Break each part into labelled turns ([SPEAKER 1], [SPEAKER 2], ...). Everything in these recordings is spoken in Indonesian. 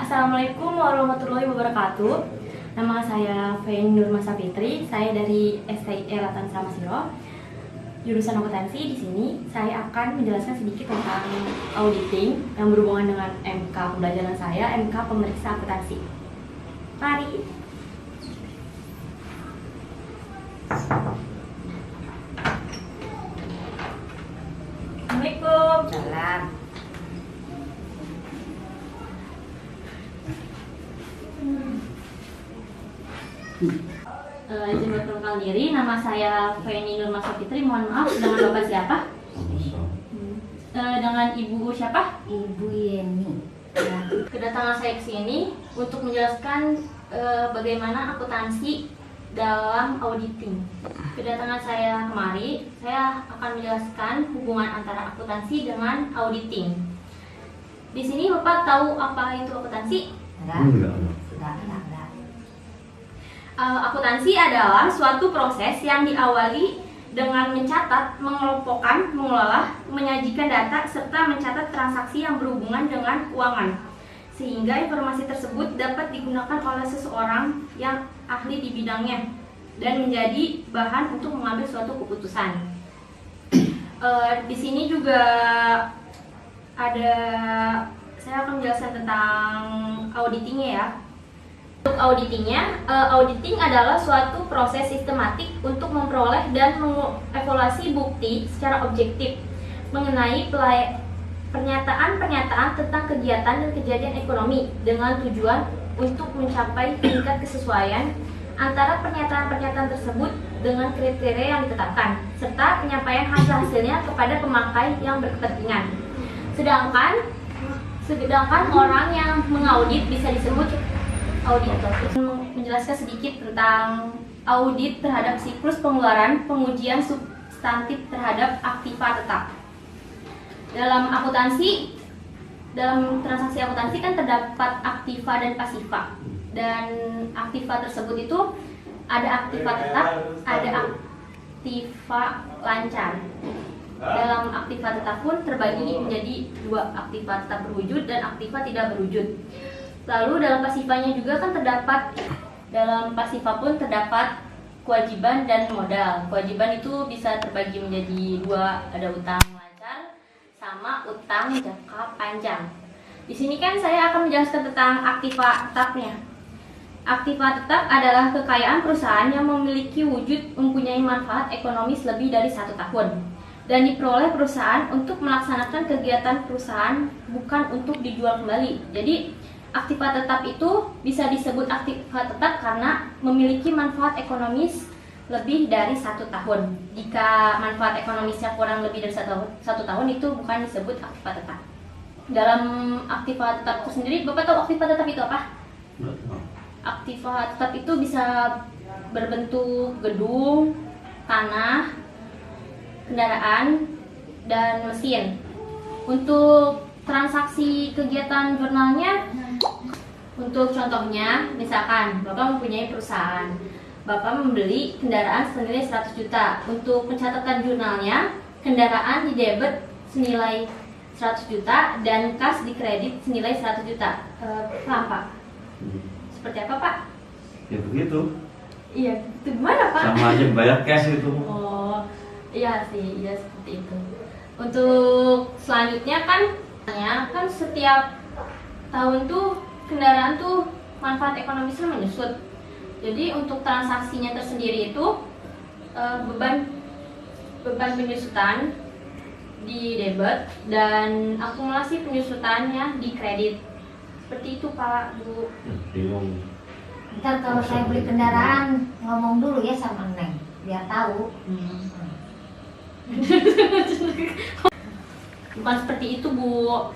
[SPEAKER 1] Assalamualaikum warahmatullahi wabarakatuh. Nama saya Feni Nurmasa Fitri. Saya dari STI Latan Samasiro, jurusan akuntansi. Di sini saya akan menjelaskan sedikit tentang auditing yang berhubungan dengan MK pembelajaran saya, MK pemeriksa akuntansi. Mari. Assalamualaikum.
[SPEAKER 2] Salam.
[SPEAKER 1] Izin berperkenalkan diri, nama saya Feni Nurmasa Fitri. Mohon maaf, dengan Bapak siapa? Dengan Ibu siapa?
[SPEAKER 2] Ibu Yeni. Ya.
[SPEAKER 1] Kedatangan saya ke sini untuk menjelaskan bagaimana akuntansi dalam auditing. Kedatangan saya kemari, saya akan menjelaskan hubungan antara akuntansi dengan auditing. Di sini Bapak tahu apa itu akuntansi?
[SPEAKER 2] Enggak.
[SPEAKER 1] Akuntansi adalah suatu proses yang diawali dengan mencatat, mengelompokkan, mengelola, menyajikan data, serta mencatat transaksi yang berhubungan dengan keuangan, sehingga informasi tersebut dapat digunakan oleh seseorang yang ahli di bidangnya dan menjadi bahan untuk mengambil suatu keputusan. Di sini juga saya akan menjelaskan tentang auditingnya ya. Untuk auditing adalah suatu proses sistematik untuk memperoleh dan mengevaluasi bukti secara objektif mengenai pernyataan-pernyataan tentang kegiatan dan kejadian ekonomi dengan tujuan untuk mencapai tingkat kesesuaian antara pernyataan-pernyataan tersebut dengan kriteria yang ditetapkan, serta penyampaian hasil-hasilnya kepada pemakai yang berkepentingan. Sedangkan orang yang mengaudit bisa disebut auditor. Menjelaskan sedikit tentang audit terhadap siklus pengeluaran pengujian substantif terhadap aktiva tetap. Dalam transaksi akuntansi kan terdapat aktiva dan pasiva. Dan aktiva tersebut itu ada aktiva tetap, ada aktiva lancar. Dalam aktiva tetap pun terbagi menjadi dua, aktiva tetap berwujud dan aktiva tidak berwujud. Lalu dalam pasifanya juga kan dalam pasifa pun terdapat kewajiban dan modal. Kewajiban itu bisa terbagi menjadi dua, ada utang lancar sama utang jangka panjang. Di sini kan saya akan menjelaskan tentang aktiva tetapnya. Aktiva tetap adalah kekayaan perusahaan yang memiliki wujud mempunyai manfaat ekonomis lebih dari 1 tahun dan diperoleh perusahaan untuk melaksanakan kegiatan perusahaan, bukan untuk dijual kembali. Jadi aktiva tetap itu bisa disebut aktiva tetap karena memiliki manfaat ekonomis lebih dari 1 tahun. Jika manfaat ekonomisnya kurang lebih dari 1 tahun, itu bukan disebut aktiva tetap. Dalam aktiva tetap itu sendiri, Bapak tahu aktiva tetap itu apa? Aktiva tetap itu bisa berbentuk gedung, tanah, kendaraan, dan mesin. Untuk transaksi kegiatan jurnalnya, untuk contohnya, misalkan Bapak mempunyai perusahaan, Bapak membeli kendaraan senilai 100 juta. Untuk pencatatan jurnalnya, kendaraan didebet senilai 100 juta dan kas dikredit senilai 100 juta. Paham Pak? Seperti apa Pak?
[SPEAKER 3] Ya begitu.
[SPEAKER 1] Iya, itu gimana Pak?
[SPEAKER 3] Sama aja bayar cash itu.
[SPEAKER 1] Oh, iya sih, iya seperti itu. Untuk selanjutnya kan setiap tahun tuh kendaraan tuh manfaat ekonomisnya menyusut. Jadi untuk transaksinya tersendiri itu beban penyusutan di debit dan akumulasi penyusutannya di kredit. Seperti itu Pak, Bu.
[SPEAKER 3] Bingung.
[SPEAKER 2] Ntar kalau saya beli kendaraan ngomong dulu ya sama Neng biar tahu.
[SPEAKER 1] Bukan seperti itu Bu.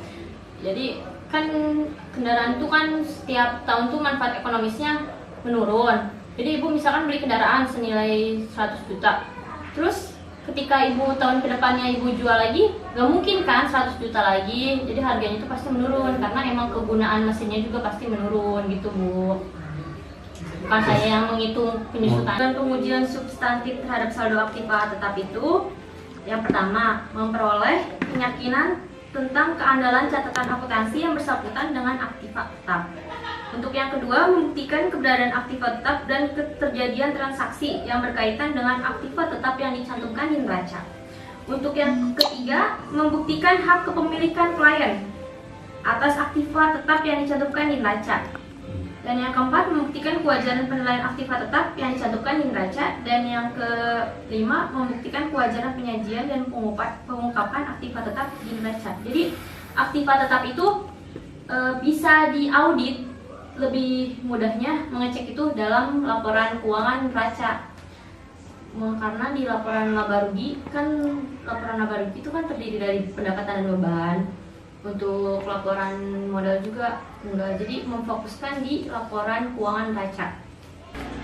[SPEAKER 1] Jadi kan kendaraan itu kan setiap tahun tuh manfaat ekonomisnya menurun. Jadi Ibu misalkan beli kendaraan senilai 100 juta. Terus ketika Ibu tahun kedepannya Ibu jual lagi, gak mungkin kan 100 juta lagi. Jadi harganya itu pasti menurun karena emang kegunaan mesinnya juga pasti menurun gitu Bu. Bukan saya yang menghitung penyusutan. Dan pengujian substantif terhadap saldo aktiva tetap itu, yang pertama memperoleh keyakinan tentang keandalan catatan akuntansi yang bersangkutan dengan aktiva tetap. Untuk yang kedua, membuktikan keberadaan aktiva tetap dan keterjadian transaksi yang berkaitan dengan aktiva tetap yang dicantumkan di neraca. Untuk yang ketiga, membuktikan hak kepemilikan klien atas aktiva tetap yang dicantumkan di neraca. Dan yang keempat, membuktikan kewajaran penilaian aktiva tetap yang dicantumkan di neraca. Dan yang kelima, membuktikan kewajaran penyajian dan pengungkapan aktiva tetap di neraca. Jadi aktiva tetap itu bisa diaudit. Lebih mudahnya mengecek itu dalam laporan keuangan neraca. Karena di laporan laba rugi kan, laporan laba rugi itu kan terdiri dari pendapatan dan beban. Untuk laporan modal juga enggak, jadi memfokuskan di laporan keuangan neraca.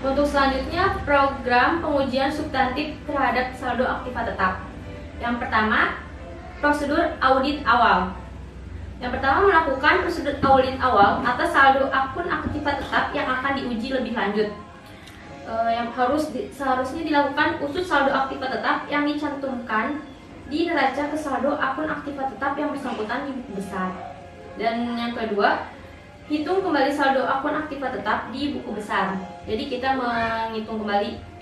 [SPEAKER 1] Untuk selanjutnya, program pengujian substantif terhadap saldo aktiva tetap. Yang pertama, prosedur audit awal. Yang pertama, melakukan prosedur audit awal atas saldo akun aktiva tetap yang akan diuji lebih lanjut. Yang seharusnya dilakukan usut saldo aktiva tetap yang dicantumkan di neraca ke saldo akun aktiva tetap yang bersangkutan di buku besar. Dan yang kedua, hitung kembali saldo akun aktiva tetap di buku besar. Jadi kita menghitung kembali.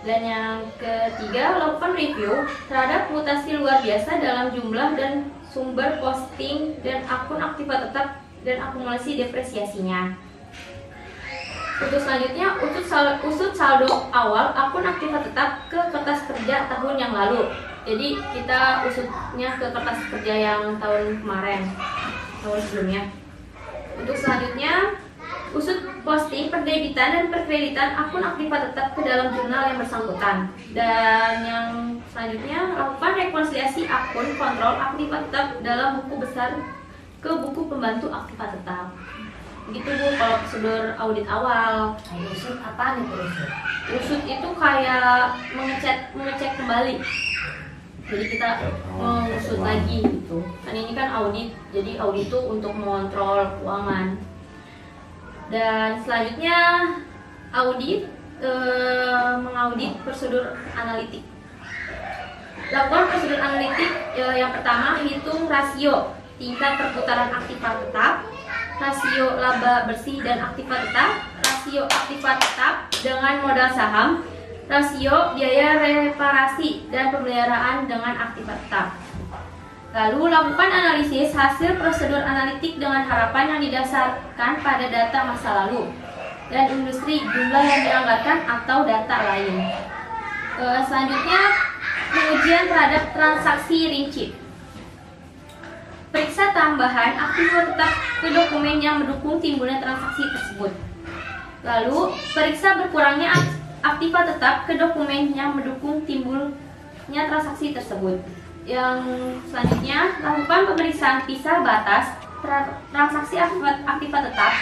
[SPEAKER 1] Dan yang ketiga, lakukan review terhadap mutasi luar biasa dalam jumlah dan sumber posting dan akun aktiva tetap dan akumulasi depresiasinya. Untuk selanjutnya, usut saldo awal akun aktiva tetap ke kertas kerja tahun yang lalu. Jadi kita usutnya ke kertas kerja yang tahun kemarin, tahun sebelumnya. Untuk selanjutnya, usut posting perdebitan dan perkreditan akun aktiva tetap ke dalam jurnal yang bersangkutan. Dan yang selanjutnya, lakukan rekonsiliasi akun kontrol aktiva tetap dalam buku besar ke buku pembantu aktiva tetap. Begitu Bu kalau prosedur audit awal.
[SPEAKER 2] Usut apa nih usut?
[SPEAKER 1] Usut itu kayak mengecek kembali. Jadi kita mengusut lagi gitu. Kan ini kan audit, jadi audit itu untuk mengontrol keuangan. Dan selanjutnya audit, mengaudit prosedur analitik. Lakukan prosedur analitik yang pertama, hitung rasio tingkat perputaran aktiva tetap, rasio laba bersih dan aktiva tetap, rasio aktiva tetap dengan modal saham, rasio biaya reparasi dan pemeliharaan dengan aktiva tetap. Lalu lakukan analisis hasil prosedur analitik dengan harapan yang didasarkan pada data masa lalu dan industri, jumlah yang dianggarkan atau data lain. Selanjutnya, pengujian terhadap transaksi rinci. Periksa tambahan aktiva tetap ke dokumen yang mendukung timbulnya transaksi tersebut. Lalu, periksa berkurangnya aktiva tetap ke dokumen yang mendukung timbulnya transaksi tersebut. Yang selanjutnya, lakukan pemeriksaan pisah batas transaksi aktiva tetap.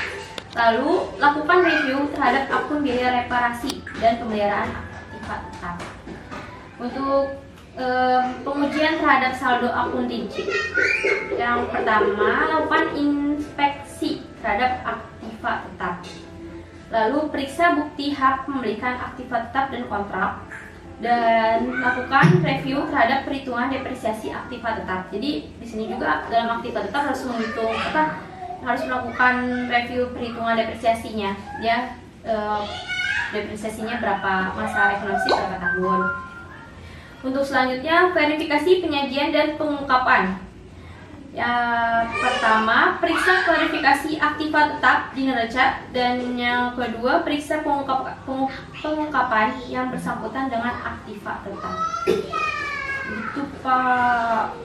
[SPEAKER 1] Lalu, lakukan review terhadap akun biaya reparasi dan pemeliharaan aktiva tetap. Untuk pengujian terhadap saldo akun rinci. Yang pertama, lakukan inspeksi terhadap aktiva tetap. Lalu periksa bukti hak pemilikan aktiva tetap dan kontrak, dan lakukan review terhadap perhitungan depresiasi aktiva tetap. Jadi di sini juga dalam aktiva tetap harus menghitung harus melakukan review perhitungan depresiasinya, ya, depresiasinya berapa, masa ekonomi berapa tahun. Untuk selanjutnya, verifikasi penyajian dan pengungkapan. Yang pertama, periksa klarifikasi aktiva tetap di neraca, dan yang kedua, periksa pengungkapan yang bersangkutan dengan aktiva tetap. Itu Pak.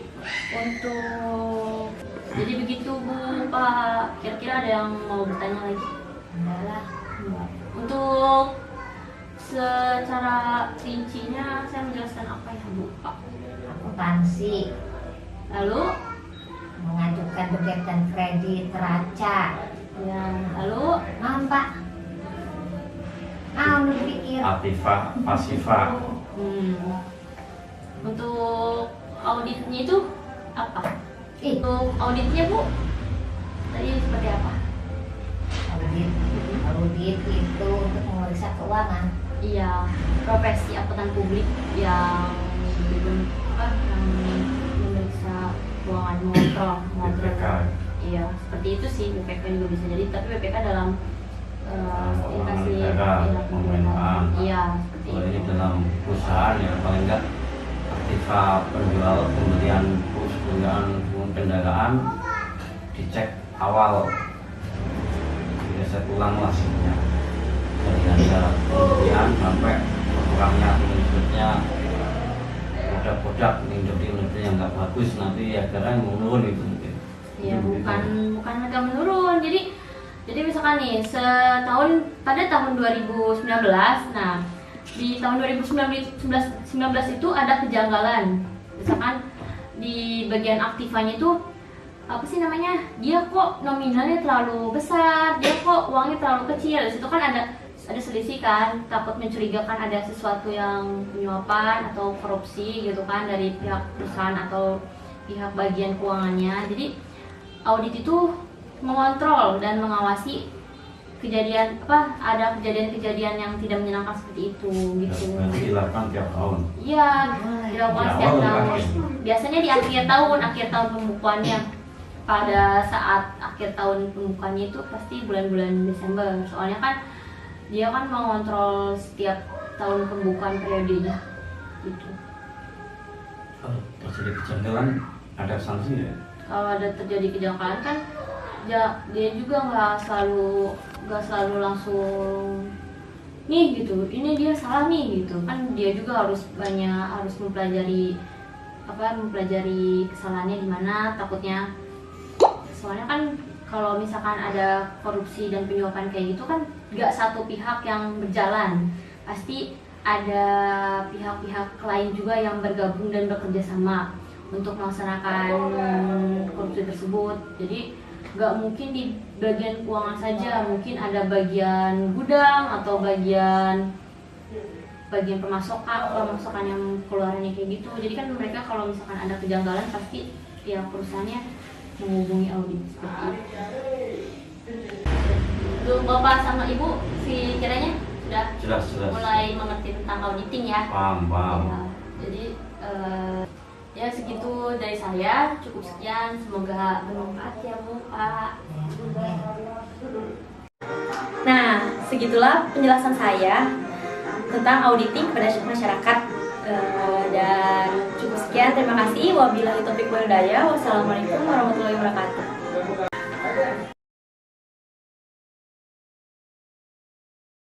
[SPEAKER 1] Untuk jadi begitu Bu Pak. Kira-kira ada yang mau bertanya lagi?
[SPEAKER 2] Enggak.
[SPEAKER 1] Untuk secara rincinya saya menjelaskan apa ya Bu Pak?
[SPEAKER 2] Akuntansi.
[SPEAKER 1] Lalu
[SPEAKER 2] Mengajukan debit dan kredit neraca.
[SPEAKER 1] ya, lalu
[SPEAKER 2] Pak. Mau pikir.
[SPEAKER 3] aktiva, pasiva.
[SPEAKER 1] Untuk auditnya itu apa?
[SPEAKER 2] Ih,
[SPEAKER 1] Untuk auditnya Bu tadi seperti apa?
[SPEAKER 2] audit itu untuk memeriksa keuangan.
[SPEAKER 1] Iya, profesi akuntan publik yang memeriksa keuangan, mengontrol.
[SPEAKER 3] BPK.
[SPEAKER 1] Iya, seperti itu sih, BPK juga bisa jadi, tapi BPK dalam
[SPEAKER 3] Keuangan
[SPEAKER 1] investasi
[SPEAKER 3] negara, pemerintahan.
[SPEAKER 1] Iya, seperti
[SPEAKER 3] Kalau ini
[SPEAKER 1] itu.
[SPEAKER 3] dalam perusahaan ya paling enggak aktiva penjual pembelian kendaraan dicek awal, biasa ulang lah sebenarnya dari harga pembelian sampai berkurangnya penunjuknya produk-produk industri yang nggak bagus, nanti akhirnya menurun itu mungkin.
[SPEAKER 1] Iya, bukan harga menurun. Jadi misalkan nih pada tahun 2019, nah di tahun 2019 itu ada kejanggalan. Misalkan di bagian aktivanya itu apa sih namanya? Dia kok nominalnya terlalu besar, dia kok uangnya terlalu kecil. Di situ kan ada selisih kan, takut mencurigakan ada sesuatu yang penyuapan atau korupsi gitu kan dari pihak perusahaan atau pihak bagian keuangannya. Jadi audit itu mengontrol dan mengawasi ada kejadian-kejadian yang tidak menyenangkan seperti itu gitu.
[SPEAKER 3] Berarti dilakukan tiap tahun.
[SPEAKER 1] Iya, dilakukan
[SPEAKER 3] Di
[SPEAKER 1] setiap
[SPEAKER 3] awal
[SPEAKER 1] tahun.
[SPEAKER 3] dipakai.
[SPEAKER 1] Biasanya di akhir tahun pembukuannya. Pada saat akhir tahun pembukuannya itu pasti bulan-bulan Desember. Soalnya kan dia kan mengontrol setiap tahun pembukaan periodenya gitu.
[SPEAKER 3] Kalau terjadi kejanggalan ada sanksi ya?
[SPEAKER 1] Kalau ada terjadi kejanggalan kan dia juga nggak selalu langsung nih gitu, ini dia salah nih gitu kan, dia juga harus mempelajari kesalahannya di mana, takutnya soalnya kan kalau misalkan ada korupsi dan penyuapan kayak gitu kan nggak satu pihak yang berjalan, pasti ada pihak-pihak lain juga yang bergabung dan bekerja sama untuk melaksanakan korupsi tersebut. Jadi nggak mungkin di bagian keuangan saja, mungkin ada bagian gudang atau bagian pemasokan yang keluarannya kayak gitu. Jadi kan mereka kalau misalkan ada kejanggalan pasti pihak perusahaannya menghubungi audit seperti itu. Untuk Bapak sama Ibu kiranya sudah mulai mengerti tentang auditing ya.
[SPEAKER 3] Paham.
[SPEAKER 1] Ya, jadi ya segitu dari saya, cukup sekian, semoga bermanfaat ya Bu, Pak. Nah, segitulah penjelasan saya tentang auditing kepada masyarakat. Dan cukup sekian, terima kasih. Wabillahi taufiq wal hidayah. Wassalamualaikum warahmatullahi wabarakatuh.